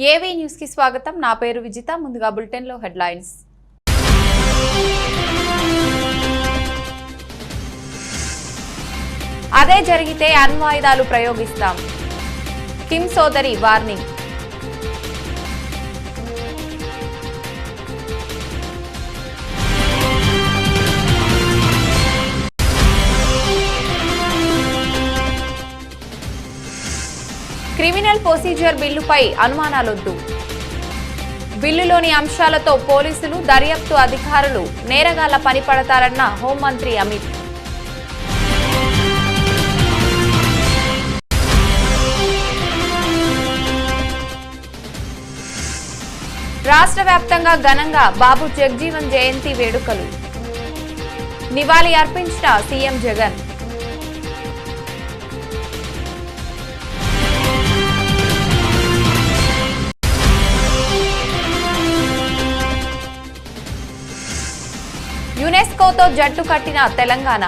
AV news కి స్వాగతం. నా పేరు విజిత. ముందుగా బులెటిన్ లో హెడ్లైన్స్. అదే జరిగితే అణ్వాయుధాలు ప్రయోగిస్తాం. కిమ్ సోదరి వార్నింగ్. క్రిమినల్ ప్రొసీజర్ బిల్లుపై అనుమానాలొద్దు. బిల్లులోని అంశాలతో పోలీసులు, దర్యాప్తు అధికారులు నేరగాళ్ల పని పడతారన్న హోంమంత్రి అమిత్. రాష్ట్ర వ్యాప్తంగా ఘనంగా బాబు జగజీవన్ జయంతి వేడుకలు. నివాళి అర్పించిన సీఎం జగన్. యునెస్కోతో జట్టు కట్టిన తెలంగాణ.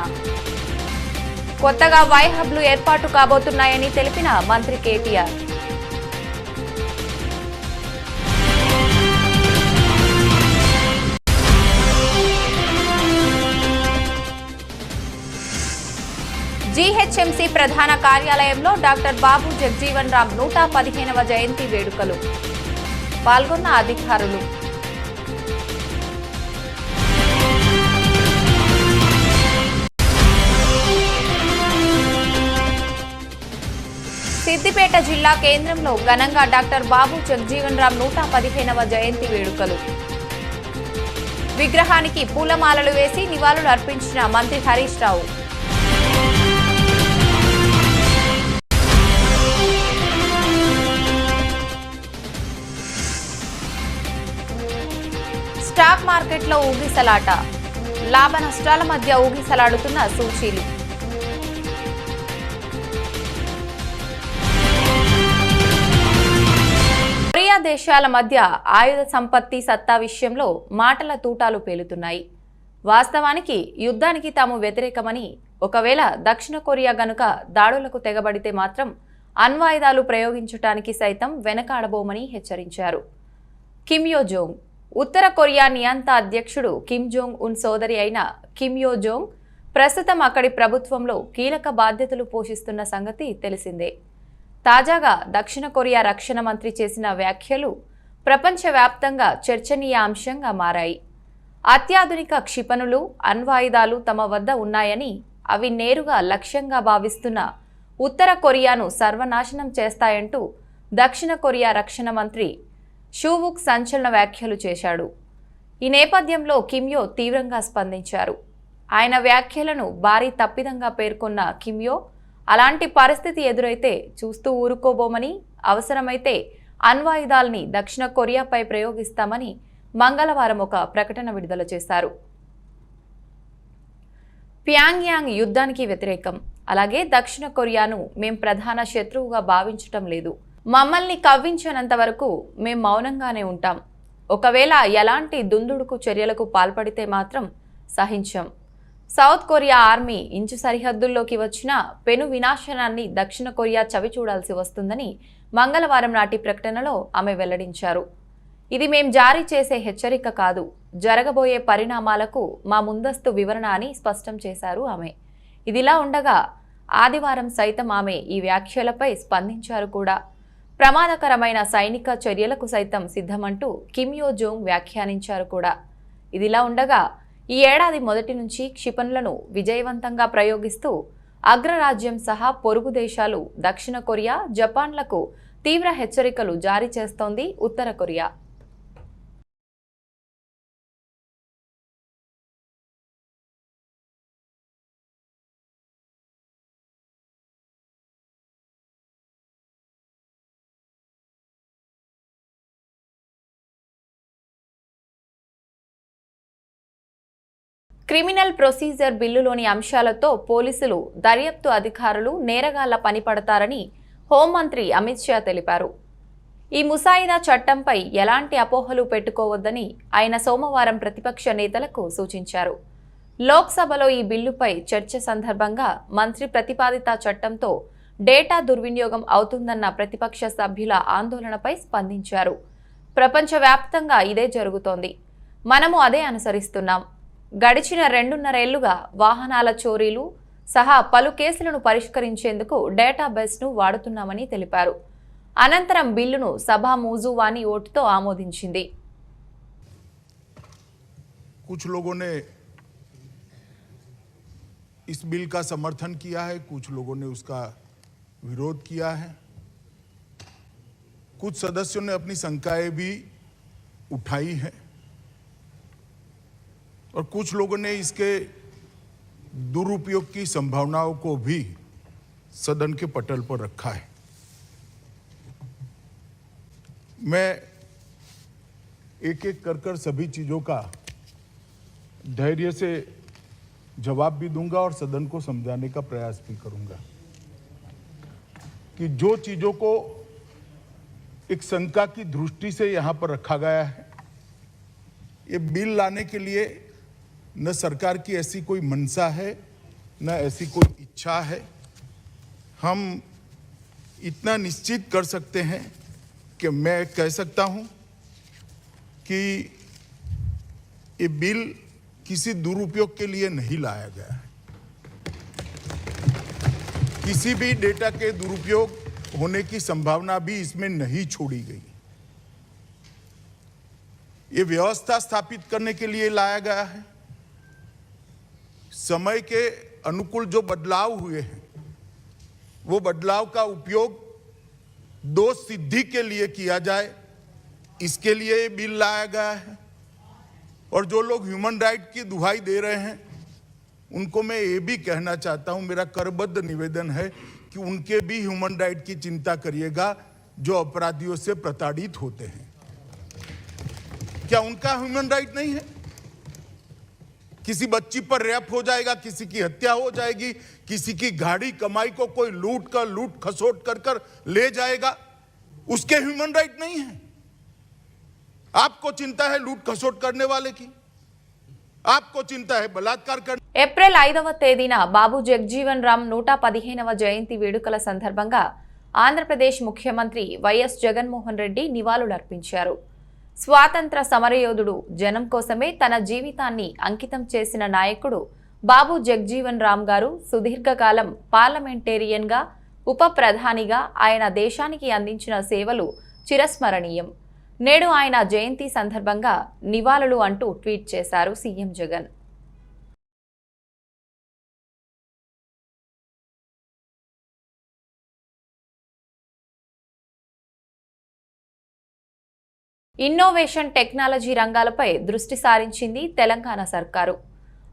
కొత్తగా వై హబ్లు ఏర్పాటు కాబోతున్నాయని తెలిపిన మంత్రి కేటీఆర్. జీహెచ్ఎంసీ ప్రధాన కార్యాలయంలో డాక్టర్ బాబు జగజీవన్ రామ్ 115వ జయంతి వేడుకలు. పాల్గొన్న అధికారులు. సిద్దిపేట జిల్లా కేంద్రంలో ఘనంగా డాక్టర్ బాబు జగజీవన్ రామ్ 115వ జయంతి వేడుకలు. విగ్రహానికి పూలమాలలు వేసి నివాళులు అర్పించిన మంత్రి హరీష్ రావు. స్టాక్ మార్కెట్లో ఊగిసలాట. లాభ నష్టాల మధ్య ఊగిసలాడుతున్న సూచీలు. కొరియా దేశాల మధ్య ఆయుధ సంపత్తి సత్తా విషయంలో మాటల తూటాలు పేలుతున్నాయి. వాస్తవానికి యుద్ధానికి తాము వ్యతిరేకమని, ఒకవేళ దక్షిణ కొరియా గనుక దాడులకు తెగబడితే మాత్రం అణ్వాయుధాలు ప్రయోగించడానికి సైతం వెనకాడబోమని హెచ్చరించారు. కిమ్ యో జోంగ్. ఉత్తర కొరియా నియంత అధ్యక్షుడు కిమ్ జోంగ్ ఉన్ సోదరి అయిన కిమ్ యో జోంగ్ ప్రస్తుతం అక్కడి ప్రభుత్వంలో కీలక బాధ్యతలు పోషిస్తున్న సంగతి తెలిసిందే. తాజాగా దక్షిణ కొరియా రక్షణ మంత్రి చేసిన వ్యాఖ్యలు ప్రపంచవ్యాప్తంగా చర్చనీయాంశంగా మారాయి. అత్యాధునిక క్షిపణులు, అణ్వాయుధాలు తమ వద్ద ఉన్నాయని, అవి నేరుగా లక్ష్యంగా భావిస్తున్న ఉత్తర కొరియాను సర్వనాశనం చేస్తాయంటూ దక్షిణ కొరియా రక్షణ మంత్రి షూవుక్ సంచలన వ్యాఖ్యలు చేశాడు. ఈ నేపథ్యంలో కిమ్ యో తీవ్రంగా స్పందించారు. ఆయన వ్యాఖ్యలను భారీ తప్పిదంగా పేర్కొన్న కిమ్ యో అలాంటి పరిస్థితి ఎదురైతే చూస్తూ ఊరుకోబోమని, అవసరమైతే అణ్వాయుధాల్ని దక్షిణ కొరియాపై ప్రయోగిస్తామని మంగళవారం ఒక ప్రకటన విడుదల చేశారు. ప్యాంగ్యాంగ్ యుద్ధానికి వ్యతిరేకం. అలాగే దక్షిణ కొరియాను మేం ప్రధాన శత్రువుగా భావించటం లేదు. మమ్మల్ని కవ్వించినంత వరకు మేం మౌనంగానే ఉంటాం. ఒకవేళ ఎలాంటి దుందుడుకు చర్యలకు పాల్పడితే మాత్రం సహించం. సౌత్ కొరియా ఆర్మీ ఇంచు సరిహద్దుల్లోకి వచ్చిన పెను వినాశనాన్ని దక్షిణ కొరియా చవిచూడాల్సి వస్తుందని మంగళవారం నాటి ప్రకటనలో ఆమె వెల్లడించారు. ఇది మేం జారీ చేసే హెచ్చరిక కాదు, జరగబోయే పరిణామాలకు మా ముందస్తు వివరణ అని స్పష్టం చేశారు ఆమె. ఇదిలా ఉండగా ఆదివారం సైతం ఆమె ఈ వ్యాఖ్యలపై స్పందించారు కూడా. ప్రమాదకరమైన సైనిక చర్యలకు సైతం సిద్ధమంటూ కిమ్ యో జోంగ్ వ్యాఖ్యానించారు కూడా. ఇదిలా ఉండగా ఈ ఏడాది మొదటి నుంచి క్షిపణులను విజయవంతంగా ప్రయోగిస్తూ అగ్రరాజ్యం సహా పొరుగు దేశాలు దక్షిణ కొరియా, జపాన్లకు తీవ్ర హెచ్చరికలు జారీ చేస్తోంది ఉత్తర కొరియా. క్రిమినల్ ప్రొసీజర్ బిల్లులోని అంశాలతో పోలీసులు, దర్యాప్తు అధికారులు నేరగాళ్ల పని పడతారని హోంమంత్రి అమిత్ షా తెలిపారు. ఈ ముసాయిదా చట్టంపై ఎలాంటి అపోహలు పెట్టుకోవద్దని ఆయన సోమవారం ప్రతిపక్ష నేతలకు సూచించారు. లోక్సభలో ఈ బిల్లుపై చర్చ సందర్భంగా మంత్రి ప్రతిపాదిత చట్టంతో డేటా దుర్వినియోగం అవుతుందన్న ప్రతిపక్ష సభ్యుల ఆందోళనపై స్పందించారు. ప్రపంచవ్యాప్తంగా ఇదే జరుగుతోంది. మనము అదే అనుసరిస్తున్నాం. గడిచిన 2.5 ఏళ్లుగా వాహనాల చోరీలు సహా పలు కేసులను పరిష్కరించేందుకు డేటాబేస్ను వాడుతున్నామని తెలిపారు. అనంతరం బిల్లును సభ మూజువాణి ఓటుతో ఆమోదించింది. कुछ लोगों ने इस बिल का समर्थन किया है, कुछ लोगों ने उसका विरोध किया है। कुछ सदस्यों ने अपनी शंकाएं भी उठाई है और कुछ लोगों ने इसके दुरुपयोग की संभावनाओं को भी सदन के पटल पर रखा है। मैं एक एक कर सभी चीजों का धैर्य से जवाब भी दूंगा और सदन को समझाने का प्रयास भी करूंगा कि जो चीजों को एक शंका की दृष्टि से यहां पर रखा गया है, ये बिल लाने के लिए न सरकार की ऐसी कोई मंशा है, न ऐसी कोई इच्छा है। हम इतना निश्चित कर सकते हैं कि मैं कह सकता हूं कि ये बिल किसी दुरुपयोग के लिए नहीं लाया गया है। किसी भी डेटा के दुरुपयोग होने की संभावना भी इसमें नहीं छोड़ी गई। ये व्यवस्था स्थापित करने के लिए लाया गया है। समय के अनुकूल जो बदलाव हुए हैं, वो बदलाव का उपयोग दोष सिद्धि के लिए किया जाए, इसके लिए ये बिल लाया गया है। और जो लोग ह्यूमन राइट की दुहाई दे रहे हैं, उनको मैं ये भी कहना चाहता हूं, मेरा करबद्ध निवेदन है कि उनके भी ह्यूमन राइट की चिंता करिएगा जो अपराधियों से प्रताड़ित होते हैं। क्या उनका ह्यूमन राइट नहीं है? किसी बच्ची पर रेप हो जाएगा, किसी की हत्या हो जाएगी, किसी की गाड़ी कमाई को कोई लूट खसोट कर ले जाएगा, उसके ह्यूमन राइट नहीं है। आपको चिंता है लूट खसोट करने वाले की, आपको चिंता है बलात्कार करने। ఏప్రిల్ 5వ తేదీన బాబు జగ్జీవన్ రామ్ 115వ జయంతి వేడుకల సందర్భంగా ఆంధ్రప్రదేశ్ ముఖ్యమంత్రి వైఎస్ జగన్మోహన్ రెడ్డి నివాళులర్పించారు. స్వాతంత్ర సమరయోధుడు, జనం కోసమే తన జీవితాన్ని అంకితం చేసిన నాయకుడు బాబు జగ్జీవన్ రామ్ గారు సుదీర్ఘకాలం పార్లమెంటేరియన్గా, ఉప ప్రధానిగా ఆయన దేశానికి అందించిన సేవలు చిరస్మరణీయం. నేడు ఆయన జయంతి సందర్భంగా నివాళులు అంటూ ట్వీట్ చేశారు సీఎం జగన్. ఇన్నోవేషన్, టెక్నాలజీ రంగాలపై దృష్టి సారించింది తెలంగాణ సర్కారు.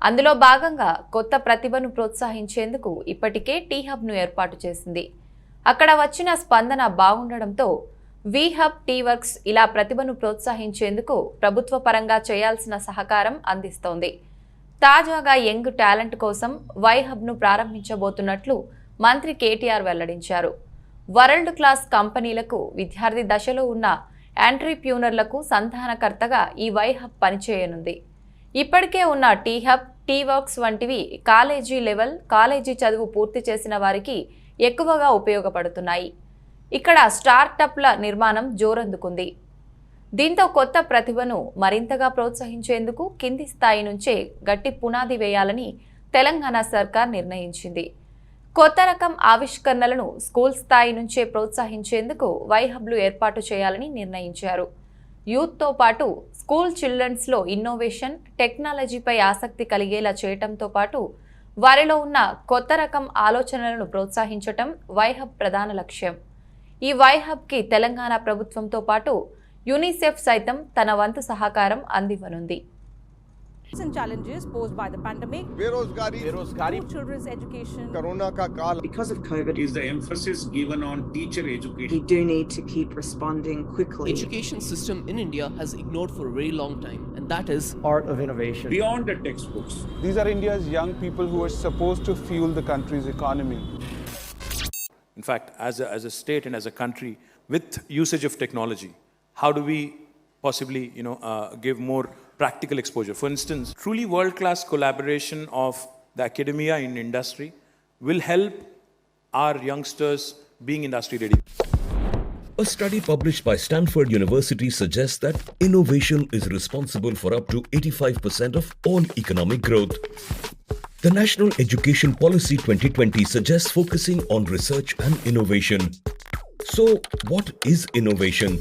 అందులో భాగంగా కొత్త ప్రతిభను ప్రోత్సహించేందుకు ఇప్పటికే టీ హబ్ను ఏర్పాటు చేసింది. అక్కడ వచ్చిన స్పందన బాగుండడంతో వి హబ్, టీ వర్క్స్ ఇలా ప్రతిభను ప్రోత్సహించేందుకు ప్రభుత్వ పరంగా చేయాల్సిన సహకారం అందిస్తోంది. తాజాగా యంగ్ టాలెంట్ కోసం వై హబ్ను ప్రారంభించబోతున్నట్లు మంత్రి కేటీఆర్ వెల్లడించారు. వరల్డ్ క్లాస్ కంపెనీలకు విద్యార్థి దశలో ఉన్న ఎంట్రీప్యూనర్లకు సంధానకర్తగా ఈ వై హబ్ పనిచేయనుంది. ఇప్పటికే ఉన్న టీ హబ్, టీ వర్క్స్ వంటివి కాలేజీ లెవెల్, కాలేజీ చదువు పూర్తి చేసిన వారికి ఎక్కువగా ఉపయోగపడుతున్నాయి. ఇక్కడ స్టార్టప్ల నిర్మాణం జోరందుకుంది. దీంతో కొత్త ప్రతిభను మరింతగా ప్రోత్సహించేందుకు కింది స్థాయి నుంచే గట్టి పునాది వేయాలని తెలంగాణ సర్కార్ నిర్ణయించింది. కొత్త రకం ఆవిష్కరణలను స్కూల్ స్థాయి నుంచే ప్రోత్సహించేందుకు వై హబ్లు ఏర్పాటు చేయాలని నిర్ణయించారు. యూత్తో పాటు స్కూల్ చిల్డ్రన్స్లో ఇన్నోవేషన్, టెక్నాలజీపై ఆసక్తి కలిగేలా చేయటంతో పాటు వారిలో ఉన్న కొత్త రకం ఆలోచనలను ప్రోత్సహించటం వై హబ్ ప్రధాన లక్ష్యం. ఈ వై హబ్కి తెలంగాణ ప్రభుత్వంతో పాటు యూనిసెఫ్ సైతం తన వంతు సహకారం అందివ్వనుంది. and challenges posed by the pandemic, बेरोजगारी, children's education, कोरोना का काल, because of COVID, is the emphasis given on teacher education. we do need to keep responding quickly. Education system in India has ignored for a very long time, and that is art of innovation. Beyond the textbooks. These are India's young people who are supposed to fuel the country's economy. In fact, as a state and as a country, with usage of technology, how do we possibly, give more practical exposure? For instance, truly world-class collaboration of the academia and industry will help our youngsters being industry ready. A study published by Stanford University suggests that innovation is responsible for up to 85% of all economic growth. The National Education Policy 2020 suggests focusing on research and innovation. So, what is innovation?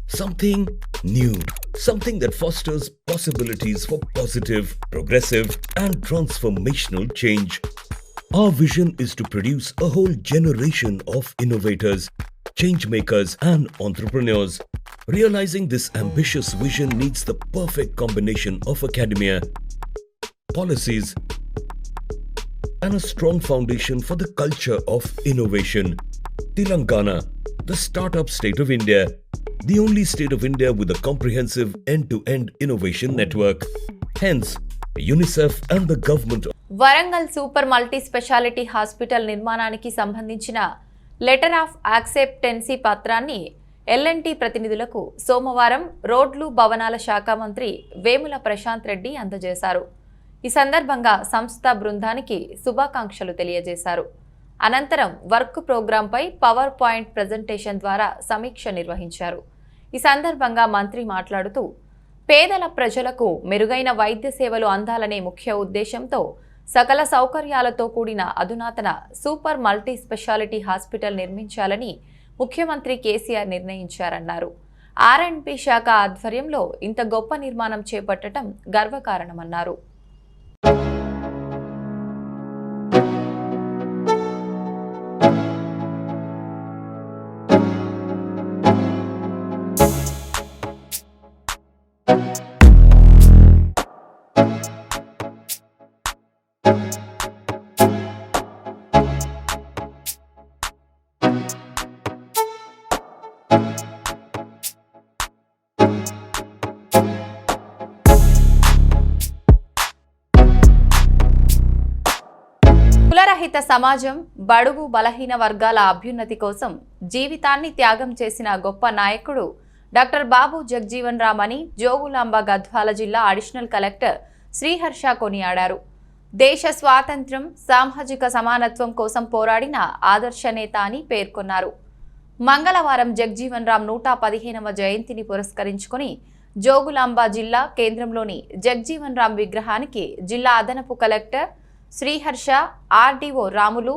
Something new, something that fosters possibilities for positive, progressive, and transformational change. Our vision is to produce a whole generation of innovators, change makers, and entrepreneurs. Realizing this ambitious vision needs the perfect combination of academia, policies, and a strong foundation for the culture of innovation. Telangana, the startup state of India, the only state of India with a comprehensive end-to-end innovation network. Hence, UNICEF and the government Warangal super multi speciality hospital నిర్మాణానికి సంబంధించిన letter of acceptancy పత్రాన్ని L&T ప్రతినిధులకు సోమవారం రోడ్లు భవనాల శాఖ మంత్రి వేముల ప్రశాంత్ రెడ్డి అందజేశారు. ఈ సందర్భంగా సంస్థ బృందానికి శుభాకాంక్షలు తెలియజేశారు. అనంతరం వర్క్ ప్రోగ్రాంపై పవర్ పాయింట్ ప్రజెంటేషన్ ద్వారా సమీక్ష నిర్వహించారు. ఈ సందర్భంగా మంత్రి మాట్లాడుతూ పేదల ప్రజలకు మెరుగైన వైద్య సేవలు అందాలనే ముఖ్య ఉద్దేశంతో సకల సౌకర్యాలతో కూడిన అధునాతన సూపర్ మల్టీ స్పెషాలిటీ హాస్పిటల్ నిర్మించాలని ముఖ్యమంత్రి కేసీఆర్ నిర్ణయించారన్నారు. ఆర్ఎండ్బి శాఖ ఆధ్వర్యంలో ఇంత గొప్ప నిర్మాణం చేపట్టడం గర్వకారణమన్నారు. కులరహిత సమాజం, బడుగు బలహీన వర్గాల అభ్యున్నతి కోసం జీవితాన్ని త్యాగం చేసిన గొప్ప నాయకుడు డాక్టర్ బాబు జగ్జీవన్ రామ్ అని జోగులాంబ గద్వాల జిల్లా అడిషనల్ కలెక్టర్ శ్రీహర్ష కొనియాడారు. దేశ స్వాతంత్ర్యం, సామాజిక సమానత్వం కోసం పోరాడిన ఆదర్శ నేత అని పేర్కొన్నారు. మంగళవారం జగ్జీవన్ రామ్ 115వ జయంతిని పురస్కరించుకుని జోగులాంబ జిల్లా కేంద్రంలోని జగ్జీవన్ రామ్ విగ్రహానికి జిల్లా అదనపు కలెక్టర్ శ్రీహర్ష, ఆర్డీఓ రాములు,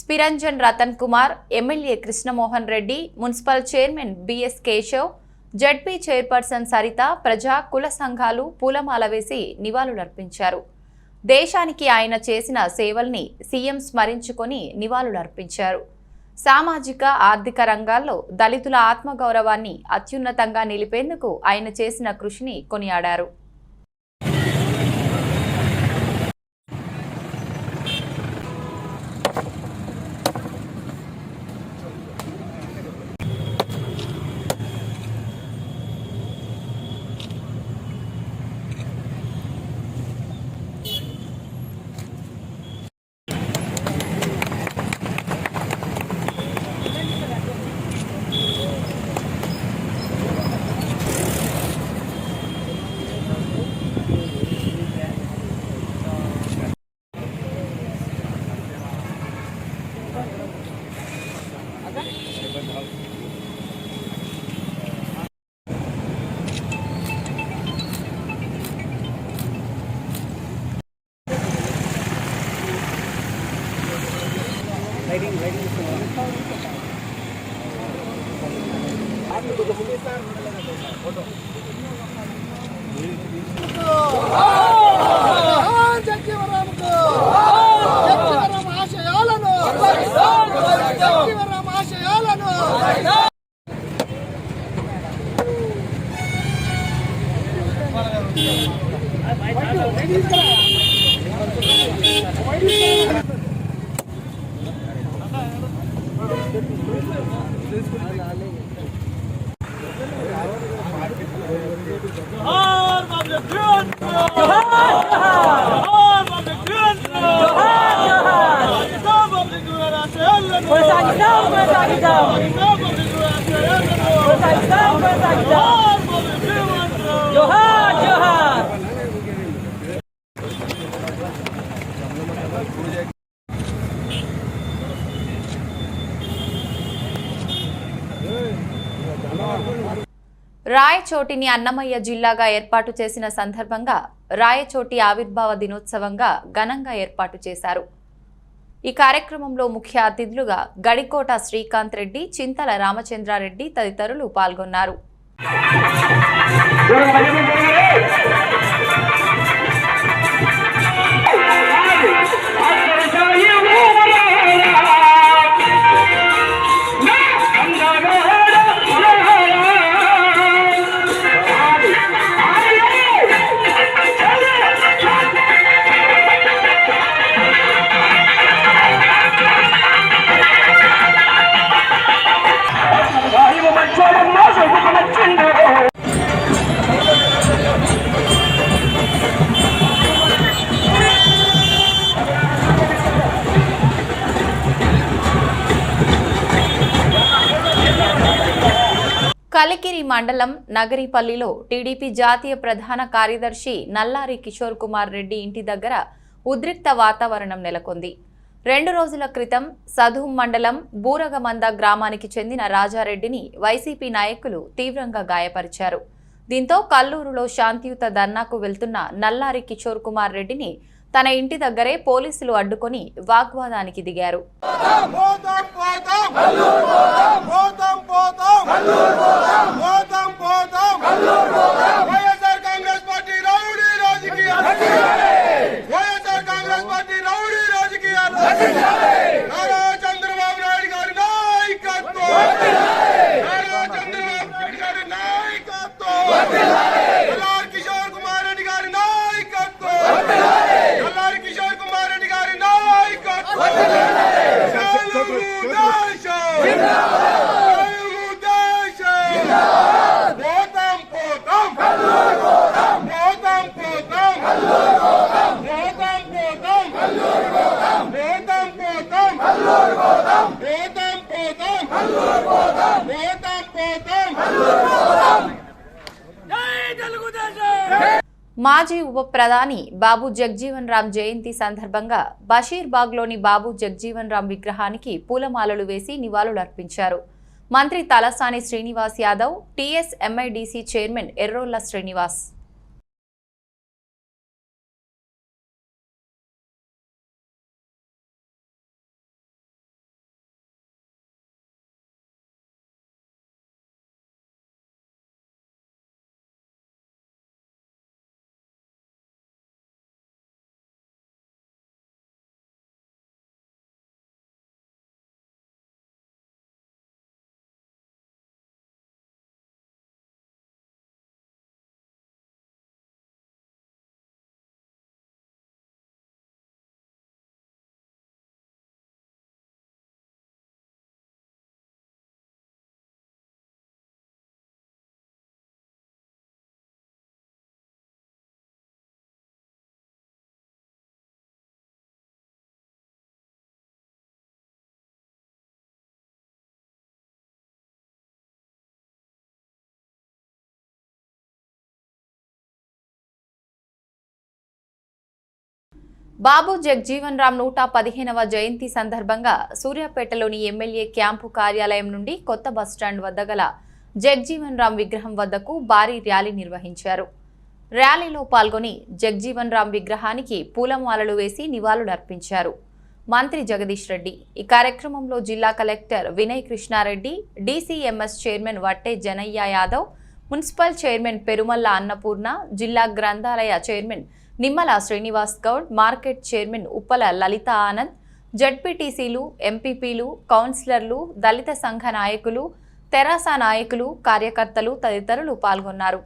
స్పిరంజన్ Ratan Kumar, MLA Krishnamohan Reddy, municipal chairman BS Keshav, ZP chairperson Saritha, ప్రజా కుల సంఘాలు పూలమాల వేసి నివాళులర్పించారు. దేశానికి ఆయన చేసిన సేవల్ని సీఎం స్మరించుకొని నివాళులర్పించారు. సామాజిక, ఆర్థిక రంగాల్లో దళితుల ఆత్మగౌరవాన్ని అత్యున్నతంగా నిలిపేందుకు ఆయన చేసిన కృషిని కొనియాడారు. రాయచోటిని అన్నమయ్య జిల్లాగా ఏర్పాటు చేసిన సందర్భంగా రాయచోటి ఆవిర్భావ దినోత్సవంగా ఘనంగా ఏర్పాటు చేశారు. ఈ కార్యక్రమంలో ముఖ్య అతిథులుగా గడికోట శ్రీకాంత్ రెడ్డి, చింతల రామచంద్రారెడ్డి తదితరులు పాల్గొన్నారు. కలికిరి మండలం నగరిపల్లిలో టీడీపీ జాతీయ ప్రధాన కార్యదర్శి నల్లారి కిషోర్ కుమార్ రెడ్డి ఇంటి దగ్గర ఉద్రిక్త వాతావరణం నెలకొంది. 2 రోజుల క్రితం సధూం మండలం బూరగమంద గ్రామానికి చెందిన రాజారెడ్డిని వైసీపీ నాయకులు తీవ్రంగా గాయపరిచారు. దీంతో కల్లూరులో శాంతియుత ధర్నాకు వెళ్తున్న నల్లారి కిషోర్ కుమార్ రెడ్డిని తన ఇంటి దగ్గరే పోలీసులు అడ్డుకొని వాగ్వాదానికి దిగారు. మాజీ ఉప ప్రధాని బాబు జగ్జీవన్ రామ్ జయంతి సందర్భంగా బషీర్బాగ్లోని బాబు జగ్జీవన్ రామ్ విగ్రహానికి పూలమాలలు వేసి నివాళులర్పించారు. మంత్రి తలసాని శ్రీనివాస్ యాదవ్, టీఎస్ఎంఐడిసి చైర్మన్ ఎర్రోళ్ల శ్రీనివాస్. బాబు జగ్జీవన్ రామ్ 115వ జయంతి సందర్భంగా సూర్యాపేటలోని ఎమ్మెల్యే క్యాంపు కార్యాలయం నుండి కొత్త బస్టాండ్ వద్ద గల జగ్జీవన్ రామ్ విగ్రహం వద్దకు భారీ ర్యాలీ నిర్వహించారు. ర్యాలీలో పాల్గొని జగ్జీవన్ రామ్ విగ్రహానికి పూలమాలలు వేసి నివాళులర్పించారు మంత్రి జగదీష్ రెడ్డి. ఈ కార్యక్రమంలో జిల్లా collector Vinay Krishnareddy, DCMS chairman Vatte Janaiah Yadav, municipal chairman Perumalla Annapurna, జిల్లా గ్రంథాలయ chairman Nimmala Srinivas Goud, market chairman Uppala Lalitha Anand, జడ్పీటీసీలు, ఎంపీపీలు, కౌన్సిలర్లు, దళిత సంఘ నాయకులు, తెరాస నాయకులు, కార్యకర్తలు తదితరులు పాల్గొన్నారు.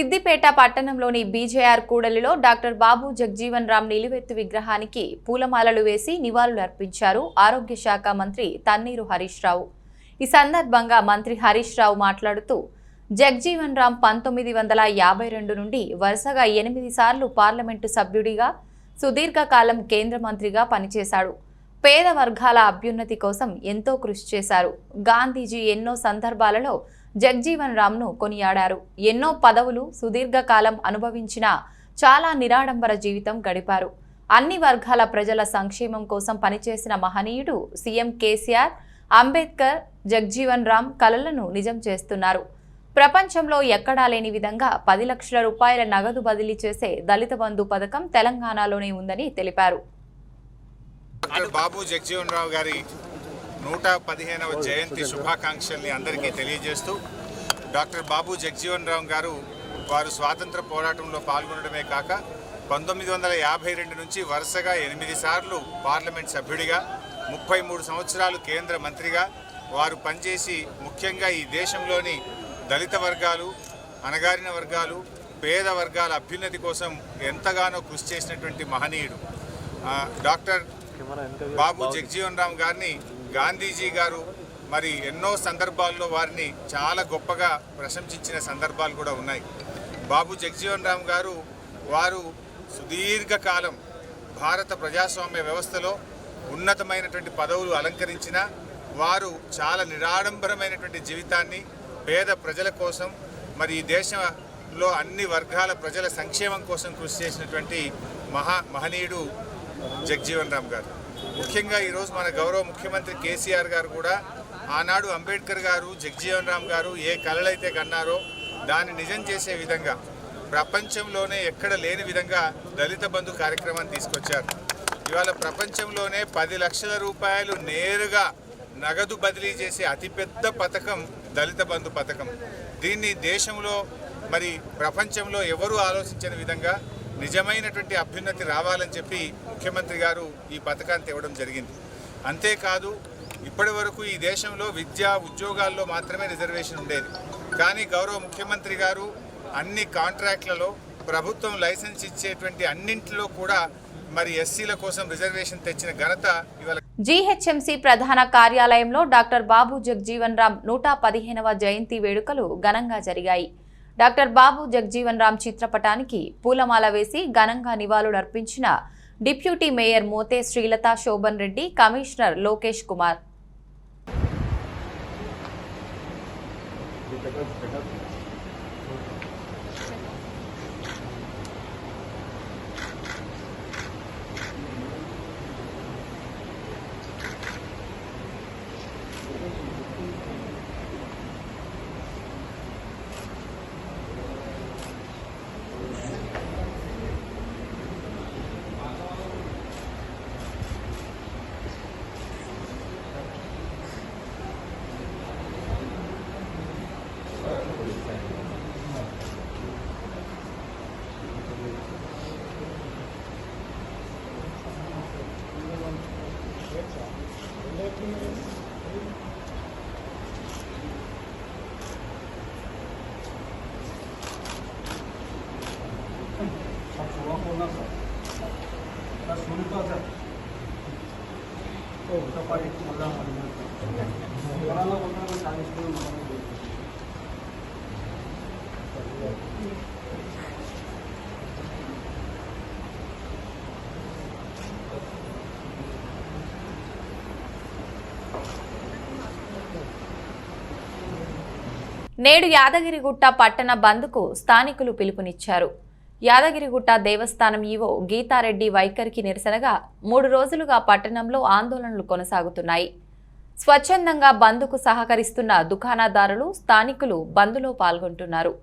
సిద్దిపేట పట్టణంలోని బీజేఆర్ కూడలిలో డాక్టర్ బాబు జగ్జీవన్ రామ్ నిలువెత్తు విగ్రహానికి పూలమాలలు వేసి నివాళులు అర్పించారు ఆరోగ్య శాఖ మంత్రి తన్నీరు హరీష్ రావు. ఈ సందర్భంగా మంత్రి హరీష్ రావు మాట్లాడుతూ జగ్జీవన్ రామ్ 1952 నుండి వరుసగా 8 సార్లు పార్లమెంటు సభ్యుడిగా సుదీర్ఘకాలం కేంద్ర మంత్రిగా పనిచేశాడు. పేద వర్గాల అభ్యున్నతి కోసం ఎంతో కృషి చేశారు. గాంధీజీ ఎన్నో సందర్భాలలో జగ్జీవన్ రామ్ను కొనియాడారు. ఎన్నో పదవులు సుదీర్ఘకాలం అనుభవించిన చాలా నిరాడంబర జీవితం గడిపారు. అన్ని వర్గాల ప్రజల సంక్షేమం కోసం పనిచేసిన మహనీయుడు సీఎం కేసీఆర్, అంబేద్కర్ జగ్జీవన్ రామ్ కలలను నిజం చేస్తున్నారు. ప్రపంచంలో ఎక్కడా లేని విధంగా 10 లక్షల రూపాయల నగదు బదిలీ చేసే దళిత బంధు పథకం తెలంగాణలోనే ఉందని తెలిపారు. డాక్టర్ బాబు జగ్జీవన్ రావు గారి 115వ జయంతి శుభాకాంక్షల్ని అందరికీ తెలియజేస్తూ, డాక్టర్ బాబు జగ్జీవన్ రావు గారు వారు స్వాతంత్ర పోరాటంలో పాల్గొనడమే కాక 1952 నుంచి వరుసగా 8 సార్లు పార్లమెంట్ సభ్యుడిగా 33 సంవత్సరాలు కేంద్ర మంత్రిగా వారు పనిచేసి ముఖ్యంగా ఈ దేశంలోని దళిత వర్గాలు, అణగారిన వర్గాలు, పేద వర్గాల అభ్యున్నతి కోసం ఎంతగానో కృషి చేసినటువంటి మహనీయుడు డాక్టర్ బాబు జగ్జీవన్ రామ్ గారిని గాంధీజీ గారు మరి ఎన్నో సందర్భాల్లో వారిని చాలా గొప్పగా ప్రశంసించిన సందర్భాలు కూడా ఉన్నాయి. బాబు జగ్జీవన్ రామ్ గారు వారు సుదీర్ఘకాలం భారత ప్రజాస్వామ్య వ్యవస్థలో ఉన్నతమైనటువంటి పదవులు అలంకరించిన వారు చాలా నిరాడంబరమైనటువంటి జీవితాన్ని పేద ప్రజల కోసం మరి ఈ దేశంలో అన్ని వర్గాల ప్రజల సంక్షేమం కోసం కృషి చేసినటువంటి మహనీయుడు జగ్జీవన్ రామ్ గారు. ముఖ్యంగా ఈరోజు మన గౌరవ ముఖ్యమంత్రి కేసీఆర్ గారు కూడా ఆనాడు అంబేద్కర్ గారు, జగ్జీవన్ రామ్ గారు ఏ కలలైతే కన్నారో దాన్ని నిజం చేసే విధంగా ప్రపంచంలోనే ఎక్కడ లేని విధంగా దళిత బంధు కార్యక్రమాన్ని తీసుకొచ్చారు. ఇవాళ ప్రపంచంలోనే 10 లక్షల రూపాయలు నేరుగా నగదు బదిలీ చేసే అతిపెద్ద పథకం దళిత బంధు పథకం. దీన్ని దేశంలో మరి ప్రపంచంలో ఎవరూ ఆలోచించని విధంగా నిజమైనటువంటి అభ్యున్నతి రావాలని చెప్పి ముఖ్యమంత్రి గారు ఈ పథకాన్ని తేవడం జరిగింది. అంతేకాదు ఇప్పటి వరకు ఈ దేశంలో విద్యా ఉద్యోగాల్లో మాత్రమే రిజర్వేషన్ ఉండేది. కానీ గౌరవ ముఖ్యమంత్రి గారు అన్ని కాంట్రాక్ట్లలో ప్రభుత్వం లైసెన్స్ ఇచ్చేటువంటి అన్నింటిలో కూడా మరి ఎస్సీల కోసం రిజర్వేషన్ తెచ్చిన ఘనత ఇవాళ. జీహెచ్ఎంసీ ప్రధాన కార్యాలయంలో డాక్టర్ బాబు జగ్జీవన్ రామ్ 115వ జయంతి వేడుకలు ఘనంగా జరిగాయి. డాక్టర్ బాబు జగ్జీవన్ రామ్ చిత్రపటానికి పూలమాల వేసి ఘనంగా నివాళులర్పించిన deputy mayor Mothe Srilatha Shobhan Reddy, commissioner Lokesh Kumar. నేడు యాదగిరిగుట్ట పట్టణ బంద్కు స్థానికులు పిలుపునిచ్చారు. యాదగిరిగుట్ట దేవస్థానం ఈవో గీతారెడ్డి వైఖరికి నిరసనగా 3 రోజులుగా పట్టణంలో ఆందోళనలు కొనసాగుతున్నాయి. స్వచ్ఛందంగా బంద్కు సహకరిస్తున్న దుకాణదారులు, స్థానికులు బంద్లో పాల్గొంటున్నారు.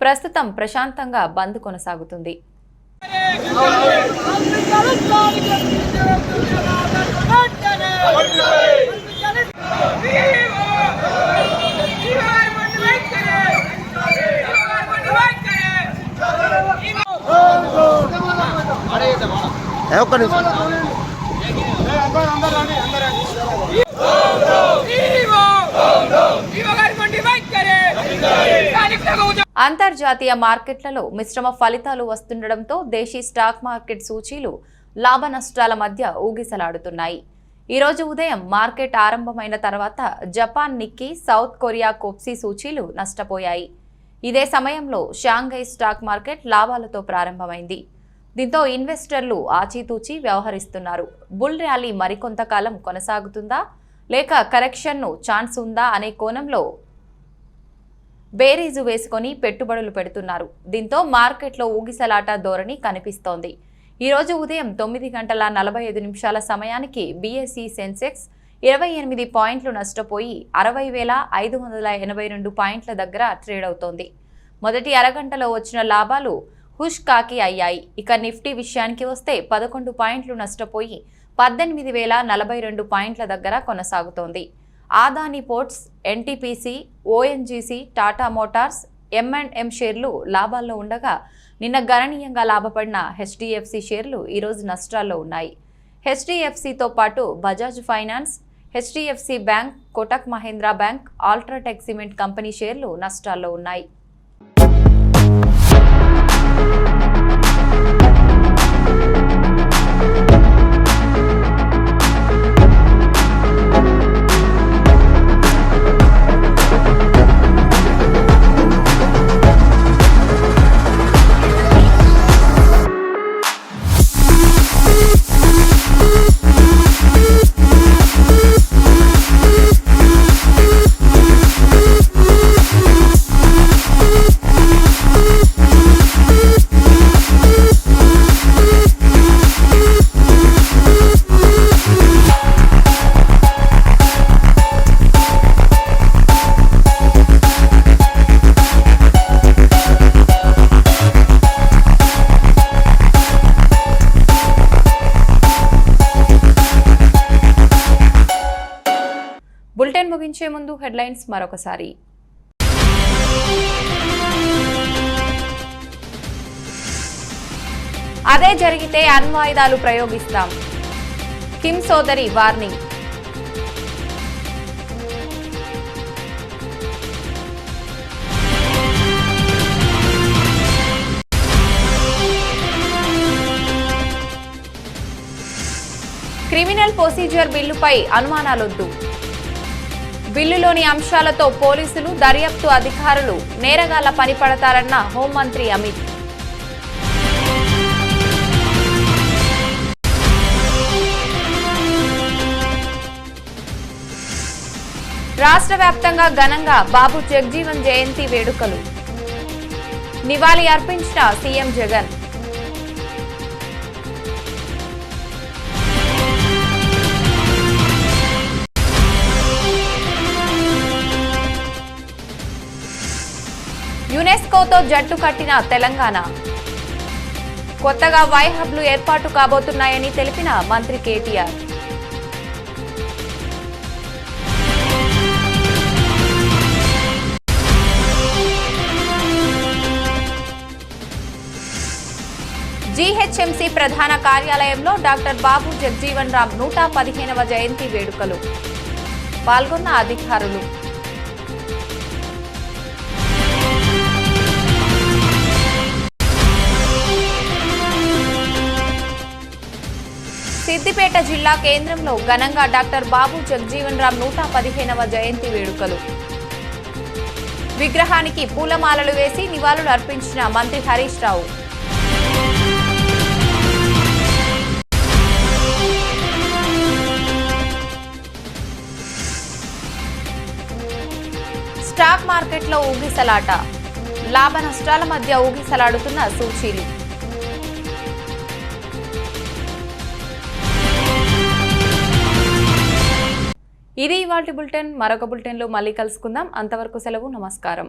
ప్రస్తుతం ప్రశాంతంగా బంద్ కొనసాగుతుంది. అంతర్జాతీయ మార్కెట్లలో మిశ్రమ ఫలితాలు వస్తుండటంతో దేశీ స్టాక్ మార్కెట్ సూచీలు లాభ నష్టాల మధ్య ఊగిసలాడుతున్నాయి. ఈ రోజు ఉదయం మార్కెట్ ఆరంభమైన తర్వాత జపాన్ నిక్కీ, సౌత్ కొరియా కోప్సీ సూచీలు నష్టపోయాయి. ఇదే సమయంలో షాంఘై స్టాక్ మార్కెట్ లాభాలతో ప్రారంభమైంది. దీంతో ఇన్వెస్టర్లు ఆచితూచి వ్యవహరిస్తున్నారు. బుల్ ర్యాలీ మరికొంతకాలం కొనసాగుతుందా లేక కరెక్షన్ను ఛాన్స్ ఉందా అనే కోణంలో బేరీజు వేసుకొని పెట్టుబడులు పెడుతున్నారు. దీంతో మార్కెట్లో ఊగిసలాట ధోరణి కనిపిస్తోంది. ఈ రోజు ఉదయం 9:45 సమయానికి బీఎస్ఈ సెన్సెక్స్ 28 పాయింట్లు నష్టపోయి 60,582 పాయింట్ల దగ్గర ట్రేడ్ అవుతోంది. మొదటి అరగంటలో వచ్చిన లాభాలు హుష్ కాకి అయ్యాయి. ఇక నిఫ్టీ విషయానికి వస్తే 11 పాయింట్లు నష్టపోయి 18,042 పాయింట్ల దగ్గర కొనసాగుతోంది. Adani ports, NTPC, ONGC, Tata Motors, M&M షేర్లు లాభాల్లో ఉండగా నిన్న గణనీయంగా లాభపడిన హెచ్డిఎఫ్సి షేర్లు ఈరోజు నష్టాల్లో ఉన్నాయి. హెచ్డిఎఫ్సితో పాటు Bajaj finance, HDFC bank, Kotak Mahindra bank, UltraTech cement company షేర్లు నష్టాల్లో ఉన్నాయి. బులెటిన్ ముగించే ముందు హెడ్లైన్స్ మరొకసారి. అదే జరిగితే అణ్వాయుధాలు ప్రయోగిస్తాం, కిమ్ సోదరి వార్నింగ్. క్రిమినల్ ప్రొసీజర్ బిల్లుపై అనుమానాలొద్దు, బిల్లులోని అంశాలతో పోలీసులు, దర్యాప్తు అధికారులు నేరగాళ్ల పనిపడతారన్న హోంమంత్రి అమిత్. రాష్ట్ర వ్యాప్తంగా ఘనంగా బాబు జగ్జీవన్ జయంతి వేడుకలు, నివాళి అర్పించిన సీఎం జగన్. యునెస్కోతో జట్టు కట్టిన తెలంగాణ, కొత్తగా వై హబ్లు ఏర్పాటు కాబోతున్నాయని తెలిపిన మంత్రి కేటీఆర్. జీహెచ్ఎంసీ ప్రధాన కార్యాలయంలో డాక్టర్ బాబు జగ్జీవన్ రామ్ 115వ జయంతి వేడుకలు, పాల్గొన్న అధికారులు. సిద్దిపేట జిల్లా కేంద్రంలో ఘనంగా డాక్టర్ బాబు జగ్జీవన్ రామ్ 115వ జయంతి వేడుకలు. విగ్రహానికి పూలమాలలు వేసి నివాళులు అర్పించిన మంత్రి హరీష్ రావు. స్టాక్ మార్కెట్లో ఊగిసలాట, లాభ నష్టాల మధ్య ఊగిసలాడుతున్న సూచీలు. ఇది ఇవాల్టి బులెటిన్. మరొక బులెటిన్లో మళ్ళీ కలుసుకుందాం. అంతవరకు సెలవు. నమస్కారం.